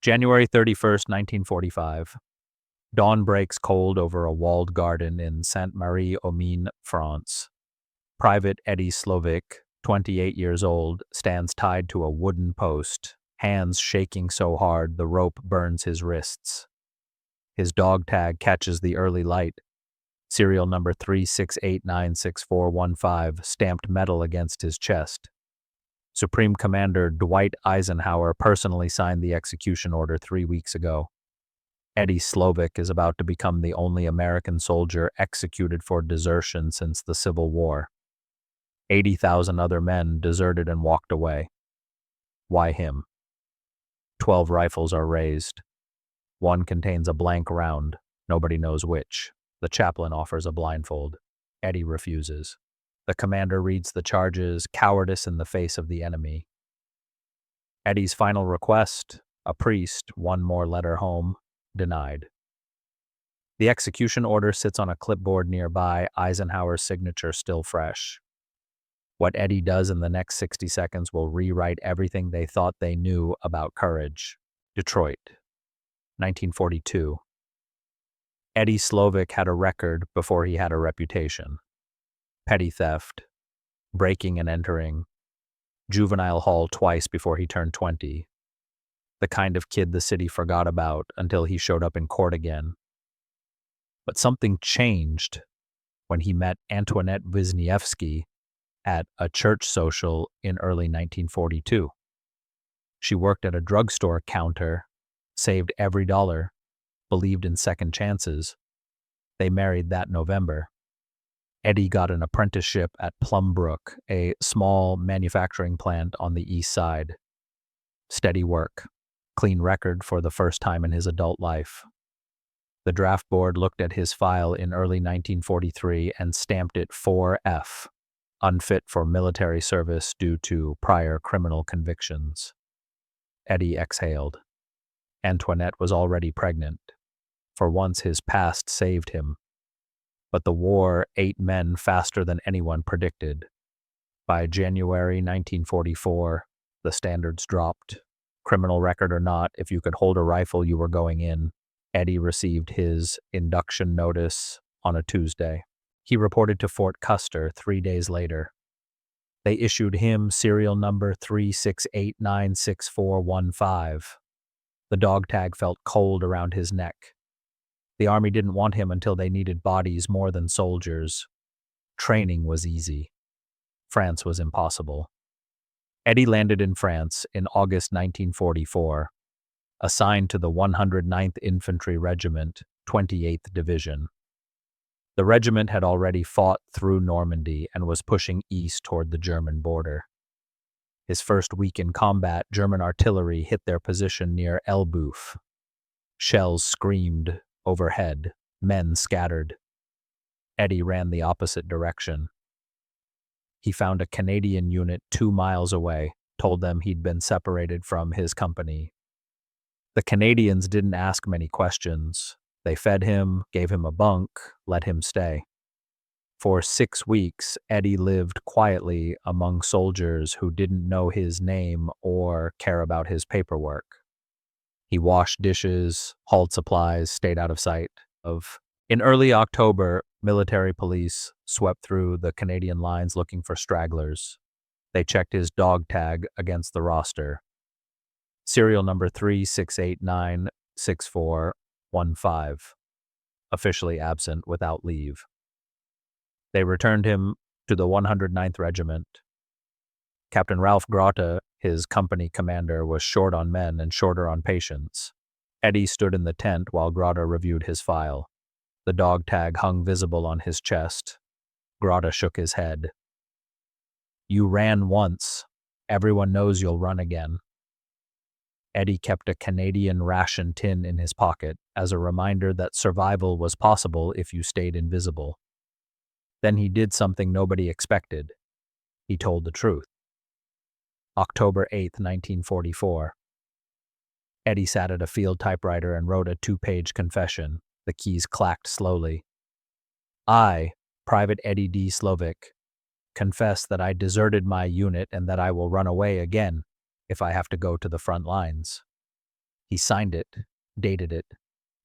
January 31st, 1945. Dawn breaks cold over a walled garden in Sainte-Marie-aux-Mines, France. Private Eddie Slovik, 28 years old, stands tied to a wooden post, hands shaking so hard the rope burns his wrists. His dog tag catches the early light, serial number 368964415, stamped metal against his chest. Supreme Commander Dwight Eisenhower personally signed the execution order 3 weeks ago. Eddie Slovik is about to become the only American soldier executed for desertion since the Civil War. 80,000 other men deserted and walked away. Why him? 12 rifles are raised. One contains a blank round. Nobody knows which. The chaplain offers a blindfold. Eddie refuses. The commander reads the charges, cowardice in the face of the enemy. Eddie's final request, a priest, one more letter home, denied. The execution order sits on a clipboard nearby, Eisenhower's signature still fresh. What Eddie does in the next 60 seconds will rewrite everything they thought they knew about courage. Detroit, 1942. Eddie Slovik had a record before he had a reputation. Petty theft, breaking and entering, juvenile hall twice before he turned 20. The kind of kid the city forgot about until he showed up in court again. But something changed when he met Antoinette Wisniewski at a church social in early 1942. She worked at a drugstore counter, saved every dollar, believed in second chances. They married that November. Eddie got an apprenticeship at Plumbrook, a small manufacturing plant on the east side. Steady work, clean record for the first time in his adult life. The draft board looked at his file in early 1943 and stamped it 4F, unfit for military service due to prior criminal convictions. Eddie exhaled. Antoinette was already pregnant. For once his past saved him. But the war ate men faster than anyone predicted. By January 1944, the standards dropped. Criminal record or not, if you could hold a rifle, you were going in. Eddie received his induction notice on a Tuesday. He reported to Fort Custer 3 days later. They issued him serial number 368964415. The dog tag felt cold around his neck. The Army didn't want him until they needed bodies more than soldiers. Training was easy. France was impossible. Eddie landed in France in August 1944, assigned to the 109th Infantry Regiment, 28th Division. The regiment had already fought through Normandy and was pushing east toward the German border. His first week in combat, German artillery hit their position near Elbeuf. Shells screamed overhead, men scattered. Eddie ran the opposite direction. He found a Canadian unit 2 miles away, told them he'd been separated from his company. The Canadians didn't ask many questions. They fed him, gave him a bunk, let him stay. For 6 weeks, Eddie lived quietly among soldiers who didn't know his name or care about his paperwork. He washed dishes, hauled supplies, stayed out of sight. In early October, military police swept through the Canadian lines looking for stragglers. They checked his dog tag against the roster. Serial number 368964415. Officially absent without leave. They returned him to the 109th Regiment. Captain Ralph Grotta, his company commander, was short on men and shorter on patience. Eddie stood in the tent while Grotta reviewed his file. The dog tag hung visible on his chest. Grotta shook his head. "You ran once. Everyone knows you'll run again." Eddie kept a Canadian ration tin in his pocket as a reminder that survival was possible if you stayed invisible. Then he did something nobody expected. He told the truth. October 8, 1944. Eddie sat at a field typewriter and wrote a 2-page confession. The keys clacked slowly. "I, Private Eddie D. Slovik, confess that I deserted my unit and that I will run away again if I have to go to the front lines." He signed it, dated it,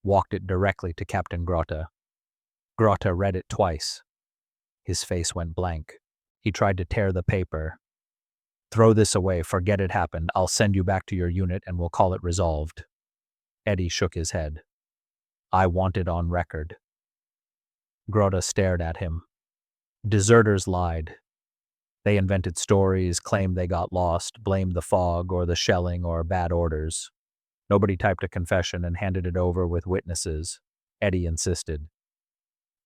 walked it directly to Captain Grotta. Grotta read it twice. His face went blank. He tried to tear the paper. "Throw this away, forget it happened. I'll send you back to your unit and we'll call it resolved." Eddie shook his head. "I want it on record." Grotta stared at him. Deserters lied. They invented stories, claimed they got lost, blamed the fog or the shelling or bad orders. Nobody typed a confession and handed it over with witnesses. Eddie insisted.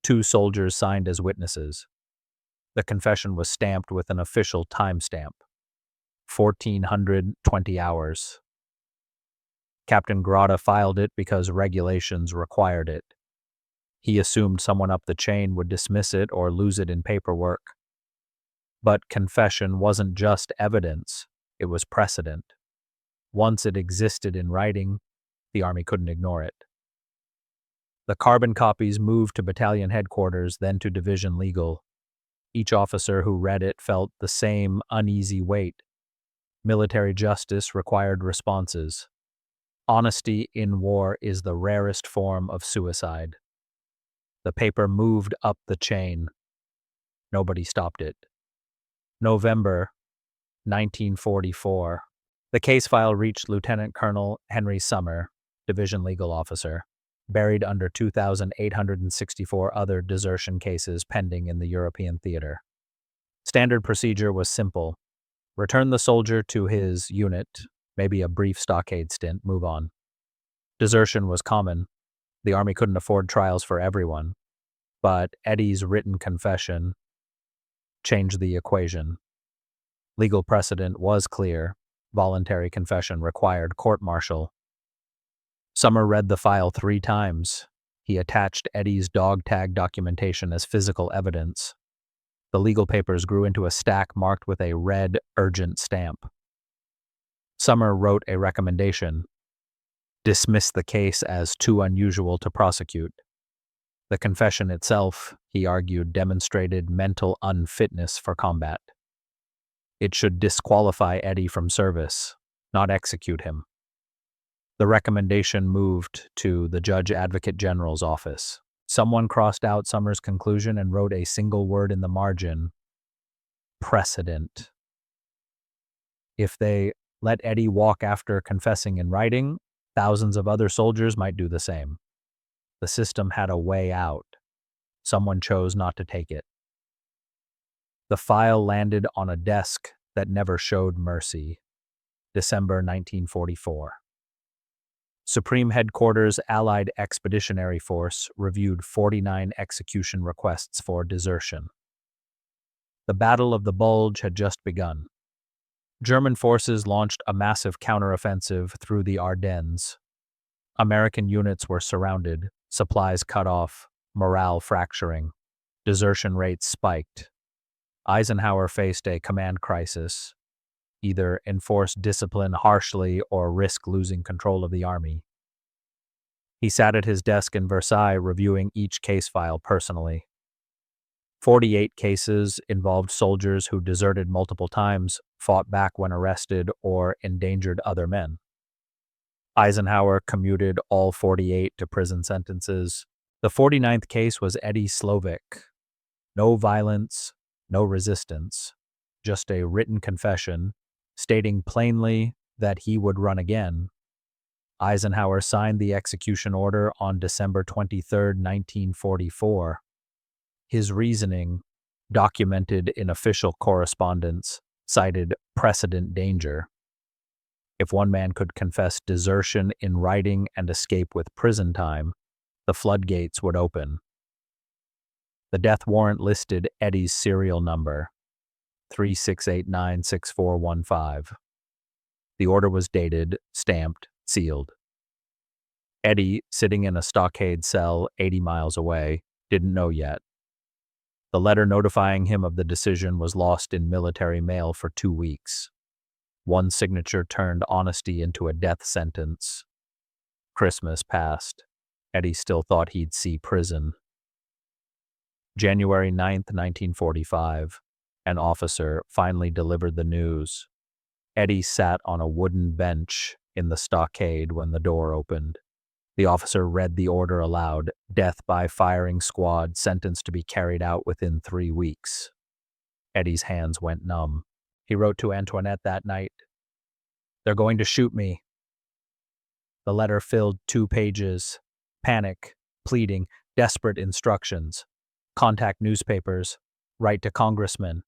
2 soldiers signed as witnesses. The confession was stamped with an official timestamp. 1420 hours. Captain Grotta filed it because regulations required it. He assumed someone up the chain would dismiss it or lose it in paperwork. But confession wasn't just evidence, it was precedent. Once it existed in writing, the Army couldn't ignore it. The carbon copies moved to battalion headquarters, then to division legal. Each officer who read it felt the same uneasy weight. Military justice required responses. Honesty in war is the rarest form of suicide. The paper moved up the chain. Nobody stopped it. November 1944. The case file reached Lieutenant Colonel Henry Summer, Division Legal Officer, buried under 2,864 other desertion cases pending in the European theater. Standard procedure was simple. Return the soldier to his unit, maybe a brief stockade stint, move on. Desertion was common. The Army couldn't afford trials for everyone. But Eddie's written confession changed the equation. Legal precedent was clear. Voluntary confession required court-martial. Summer read the file 3 times. He attached Eddie's dog tag documentation as physical evidence. The legal papers grew into a stack marked with a red, urgent stamp. Summer wrote a recommendation. Dismiss the case as too unusual to prosecute. The confession itself, he argued, demonstrated mental unfitness for combat. It should disqualify Eddie from service, not execute him. The recommendation moved to the Judge Advocate General's office. Someone crossed out Summer's conclusion and wrote a single word in the margin: precedent. If they let Eddie walk after confessing in writing, thousands of other soldiers might do the same. The system had a way out. Someone chose not to take it. The file landed on a desk that never showed mercy. December 1944. Supreme Headquarters Allied Expeditionary Force reviewed 49 execution requests for desertion. The Battle of the Bulge had just begun. German forces launched a massive counteroffensive through the Ardennes. American units were surrounded, supplies cut off, morale fracturing. Desertion rates spiked. Eisenhower faced a command crisis: either enforce discipline harshly or risk losing control of the Army. He sat at his desk in Versailles reviewing each case file personally. 48 cases involved soldiers who deserted multiple times, fought back when arrested, or endangered other men. Eisenhower commuted all 48 to prison sentences. The 49th case was Eddie Slovik. No violence, no resistance, just a written confession stating plainly that he would run again. Eisenhower signed the execution order on December 23, 1944. His reasoning, documented in official correspondence, cited precedent danger. If one man could confess desertion in writing and escape with prison time, the floodgates would open. The death warrant listed Eddie's serial number, 36896415. The order was dated, stamped, sealed. Eddie, sitting in a stockade cell 80 miles away, didn't know yet. The letter notifying him of the decision was lost in military mail for 2 weeks. One signature turned honesty into a death sentence. Christmas passed. Eddie still thought he'd see prison. January 9th, 1945. An officer finally delivered the news. Eddie sat on a wooden bench in the stockade when the door opened. The officer read the order aloud: death by firing squad, sentenced to be carried out within 3 weeks. Eddie's hands went numb. He wrote to Antoinette that night, "They're going to shoot me." The letter filled 2 pages. Panic, pleading, desperate instructions. Contact newspapers. Write to congressmen.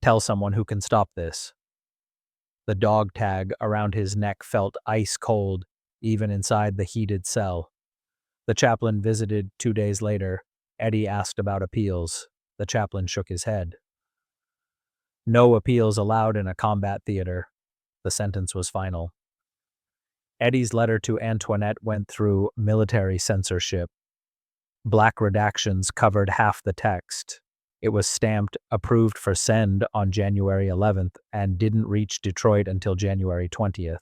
Tell someone who can stop this. The dog tag around his neck felt ice cold, even inside the heated cell. The chaplain visited 2 days later. Eddie asked about appeals. The chaplain shook his head. No appeals allowed in a combat theater. The sentence was final. Eddie's letter to Antoinette went through military censorship. Black redactions covered half the text. It was stamped approved for send on January 11th and didn't reach Detroit until January 20th.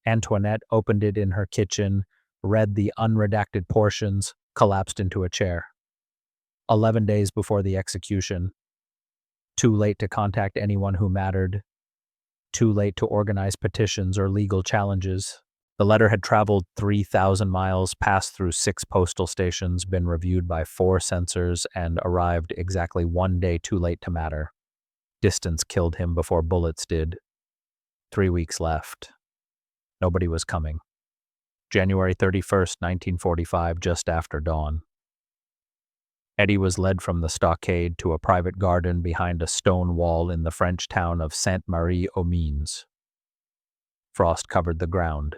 Antoinette opened it in her kitchen, read the unredacted portions, collapsed into a chair. 11 days before the execution. Too late to contact anyone who mattered. Too late to organize petitions or legal challenges. The letter had traveled 3,000 miles, passed through 6 postal stations, been reviewed by 4 censors, and arrived exactly 1 day too late to matter. Distance killed him before bullets did. 3 weeks left. Nobody was coming. January 31st, 1945, just after dawn. Eddie was led from the stockade to a private garden behind a stone wall in the French town of Sainte-Marie-aux-Mines. Frost covered the ground.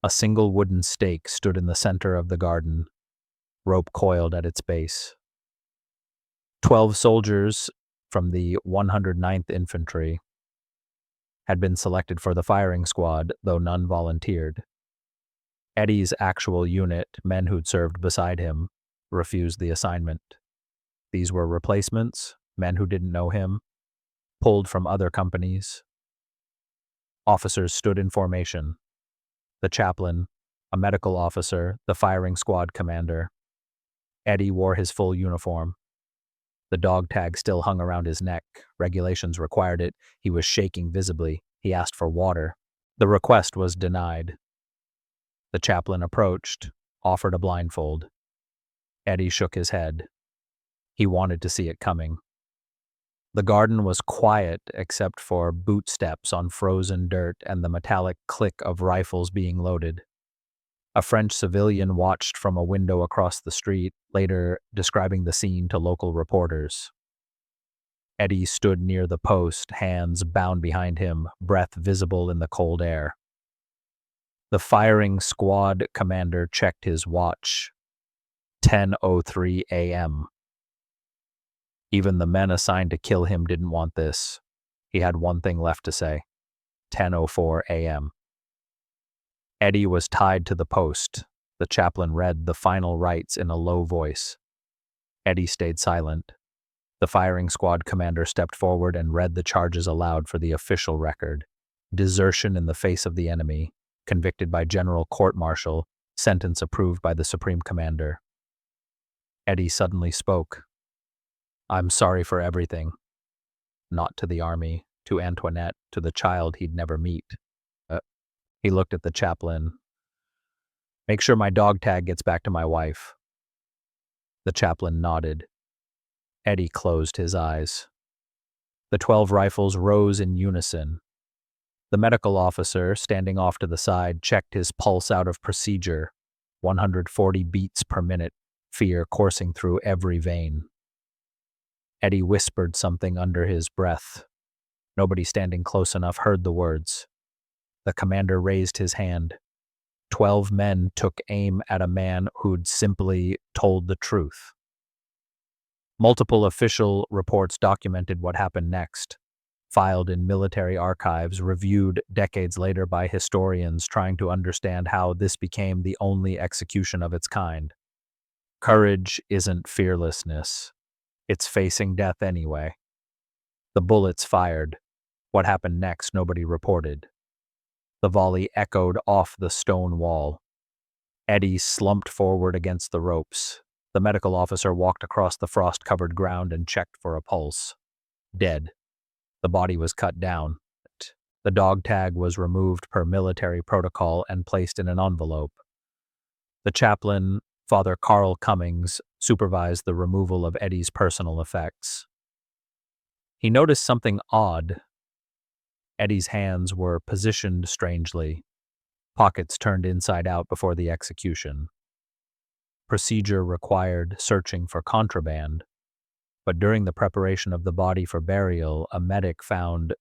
A single wooden stake stood in the center of the garden, rope coiled at its base. 12 soldiers from the 109th Infantry had been selected for the firing squad, though none volunteered. Eddie's actual unit, men who'd served beside him, refused the assignment. These were replacements, men who didn't know him, pulled from other companies. Officers stood in formation. The chaplain, a medical officer, the firing squad commander. Eddie wore his full uniform. The dog tag still hung around his neck. Regulations required it. He was shaking visibly. He asked for water. The request was denied. The chaplain approached, offered a blindfold. Eddie shook his head. He wanted to see it coming. The garden was quiet except for boot steps on frozen dirt and the metallic click of rifles being loaded. A French civilian watched from a window across the street, later describing the scene to local reporters. Eddie stood near the post, hands bound behind him, breath visible in the cold air. The firing squad commander checked his watch. 10:03 a.m. Even the men assigned to kill him didn't want this. He had one thing left to say. 10:04 a.m. Eddie was tied to the post. The chaplain read the final rites in a low voice. Eddie stayed silent. The firing squad commander stepped forward and read the charges aloud for the official record. Desertion in the face of the enemy, convicted by general court-martial, sentence approved by the supreme commander. Eddie suddenly spoke. "I'm sorry for everything." Not to the army, to Antoinette, to the child he'd never meet. He looked at the chaplain. "Make sure my dog tag gets back to my wife." The chaplain nodded. Eddie closed his eyes. The 12 rifles rose in unison. The medical officer, standing off to the side, checked his pulse out of procedure. 140 beats per minute, fear coursing through every vein. Eddie whispered something under his breath. Nobody standing close enough heard the words. The commander raised his hand. 12 men took aim at a man who'd simply told the truth. Multiple official reports documented what happened next, filed in military archives, reviewed decades later by historians trying to understand how this became the only execution of its kind. Courage isn't fearlessness. It's facing death anyway. The bullets fired. What happened next, nobody reported. The volley echoed off the stone wall. Eddie slumped forward against the ropes. The medical officer walked across the frost-covered ground and checked for a pulse. Dead. The body was cut down. The dog tag was removed per military protocol and placed in an envelope. The chaplain, Father Carl Cummings, supervised the removal of Eddie's personal effects. He noticed something odd. Eddie's hands were positioned strangely, pockets turned inside out before the execution. Procedure required searching for contraband, but during the preparation of the body for burial, a medic found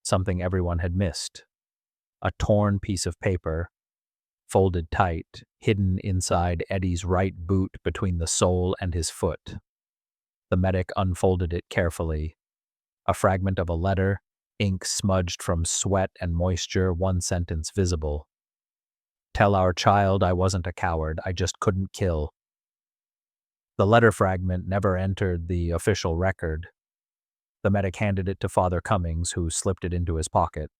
something everyone had missed: a torn piece of paper, folded tight, hidden inside Eddie's right boot between the sole and his foot. The medic unfolded it carefully. A fragment of a letter, ink smudged from sweat and moisture, one sentence visible. "Tell our child I wasn't a coward, I just couldn't kill." The letter fragment never entered the official record. The medic handed it to Father Cummings, who slipped it into his pocket.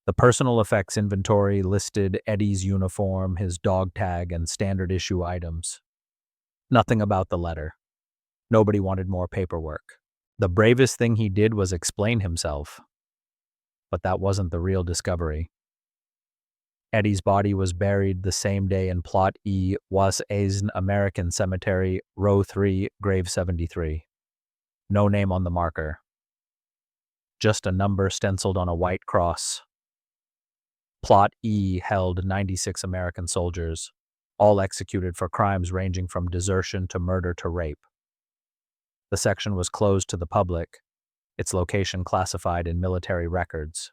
The personal effects inventory listed Eddie's uniform, his dog tag, and standard issue items. Nothing about the letter. Nobody wanted more paperwork. The bravest thing he did was explain himself. But that wasn't the real discovery. Eddie's body was buried the same day in Plot E, Was Eisen American Cemetery, Row 3, Grave 73. No name on the marker. Just a number stenciled on a white cross. Plot E held 96 American soldiers, all executed for crimes ranging from desertion to murder to rape. The section was closed to the public, its location classified in military records.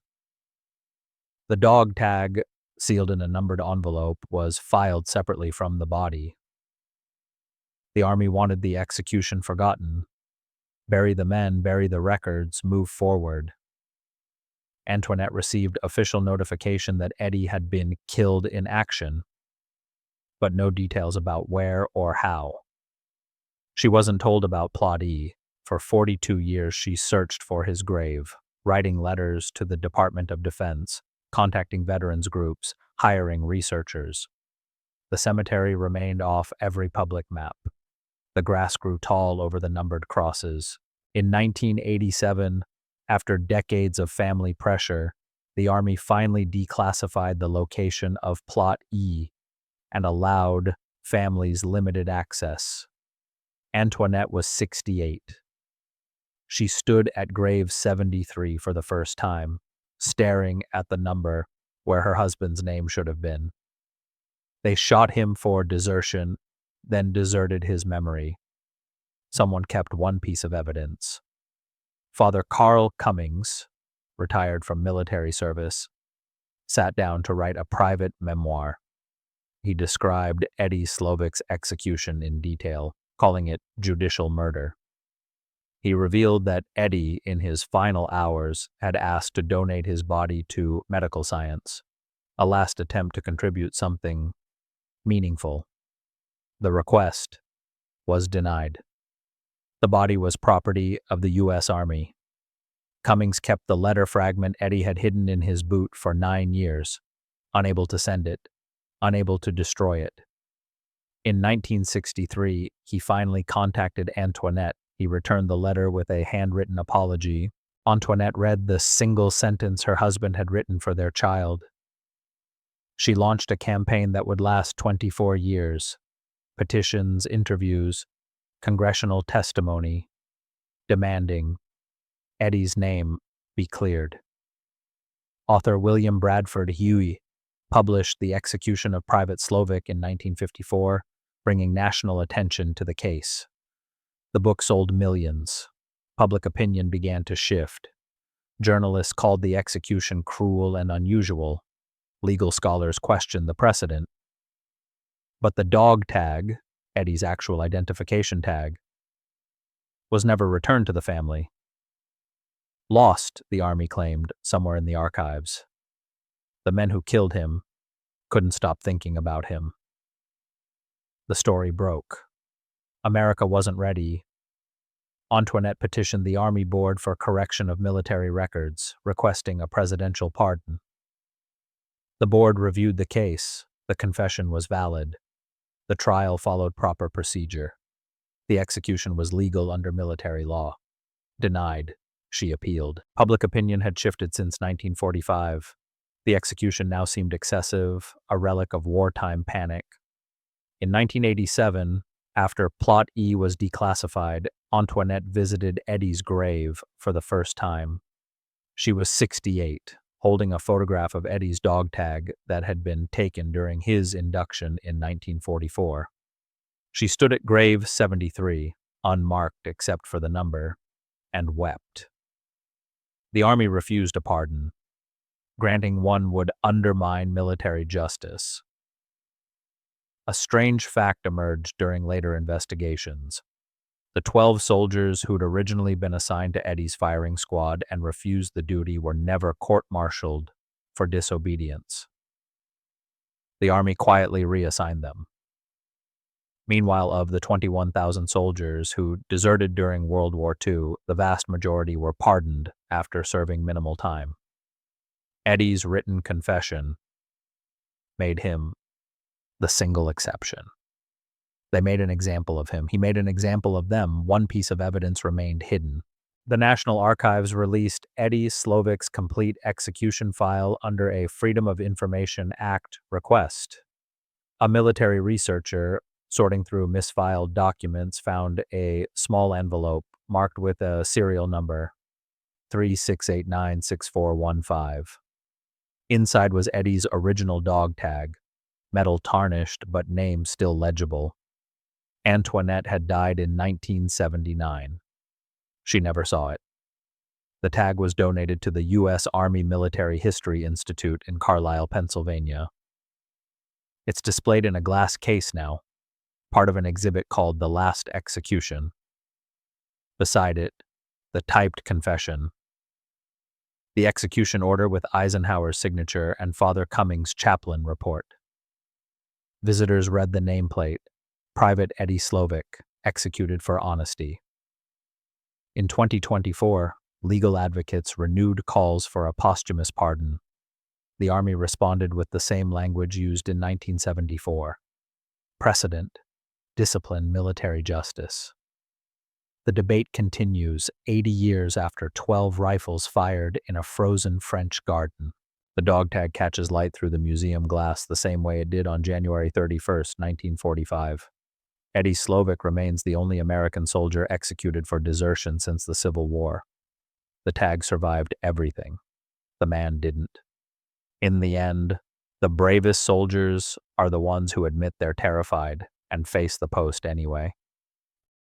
The dog tag, sealed in a numbered envelope, was filed separately from the body. The Army wanted the execution forgotten. Bury the men, bury the records, move forward. Antoinette received official notification that Eddie had been killed in action, but no details about where or how. She wasn't told about Plot E. For 42 years she searched for his grave, writing letters to the Department of Defense, contacting veterans groups, hiring researchers. The cemetery remained off every public map. The grass grew tall over the numbered crosses. In 1987, after decades of family pressure, the Army finally declassified the location of Plot E and allowed families limited access. Antoinette was 68. She stood at grave 73 for the first time, staring at the number where her husband's name should have been. They shot him for desertion, then deserted his memory. Someone kept one piece of evidence. Father Carl Cummings, retired from military service, sat down to write a private memoir. He described Eddie Slovik's execution in detail, calling it judicial murder. He revealed that Eddie, in his final hours, had asked to donate his body to medical science, a last attempt to contribute something meaningful. The request was denied. The body was property of the U.S. Army. Cummings kept the letter fragment Eddie had hidden in his boot for 9 years, unable to send it, unable to destroy it. In 1963, he finally contacted Antoinette. He returned the letter with a handwritten apology. Antoinette read the single sentence her husband had written for their child. She launched a campaign that would last 24 years. Petitions, interviews, congressional testimony, demanding Eddie's name be cleared. Author William Bradford Huey published The Execution of Private Slovik in 1954, bringing national attention to the case. The book sold millions. Public opinion began to shift. Journalists called the execution cruel and unusual. Legal scholars questioned the precedent. But the dog tag, Eddie's actual identification tag, was never returned to the family. Lost, the Army claimed, somewhere in the archives. The men who killed him couldn't stop thinking about him. The story broke. America wasn't ready. Antoinette petitioned the Army Board for correction of military records, requesting a presidential pardon. The board reviewed the case. The confession was valid. The trial followed proper procedure. The execution was legal under military law. Denied. she appealed. Public opinion had shifted since 1945. The execution now seemed excessive, a relic of wartime panic. In 1987, after Plot E was declassified, Antoinette visited Eddie's grave for the first time. She was 68, holding a photograph of Eddie's dog tag that had been taken during his induction in 1944. She stood at grave 73, unmarked except for the number, and wept. The Army refused a pardon. Granting one would undermine military justice. A strange fact emerged during later investigations. The 12 soldiers who'd originally been assigned to Eddie's firing squad and refused the duty were never court-martialed for disobedience. The Army quietly reassigned them. Meanwhile, of the 21,000 soldiers who deserted during World War II, the vast majority were pardoned after serving minimal time. Eddie's written confession made him the single exception. They made an example of him. He made an example of them. One piece of evidence remained hidden. The National Archives released Eddie Slovik's complete execution file under a Freedom of Information Act request. A military researcher sorting through misfiled documents found a small envelope marked with a serial number 36896415. Inside was Eddie's original dog tag, metal tarnished but name still legible. Antoinette had died in 1979. She never saw it. The tag was donated to the U.S. Army Military History Institute in Carlisle, Pennsylvania. It's displayed in a glass case now, part of an exhibit called The Last Execution. Beside it, the typed confession. The execution order with Eisenhower's signature and Father Cummings' chaplain report. Visitors read the nameplate, Private Eddie Slovik, executed for honesty. In 2024, legal advocates renewed calls for a posthumous pardon. The Army responded with the same language used in 1974. Precedent, discipline, military justice. The debate continues 80 years after 12 rifles fired in a frozen French garden. The dog tag catches light through the museum glass the same way it did on January 31st, 1945. Eddie Slovik remains the only American soldier executed for desertion since the Civil War. The tag survived everything. The man didn't. In the end, the bravest soldiers are the ones who admit they're terrified and face the post anyway.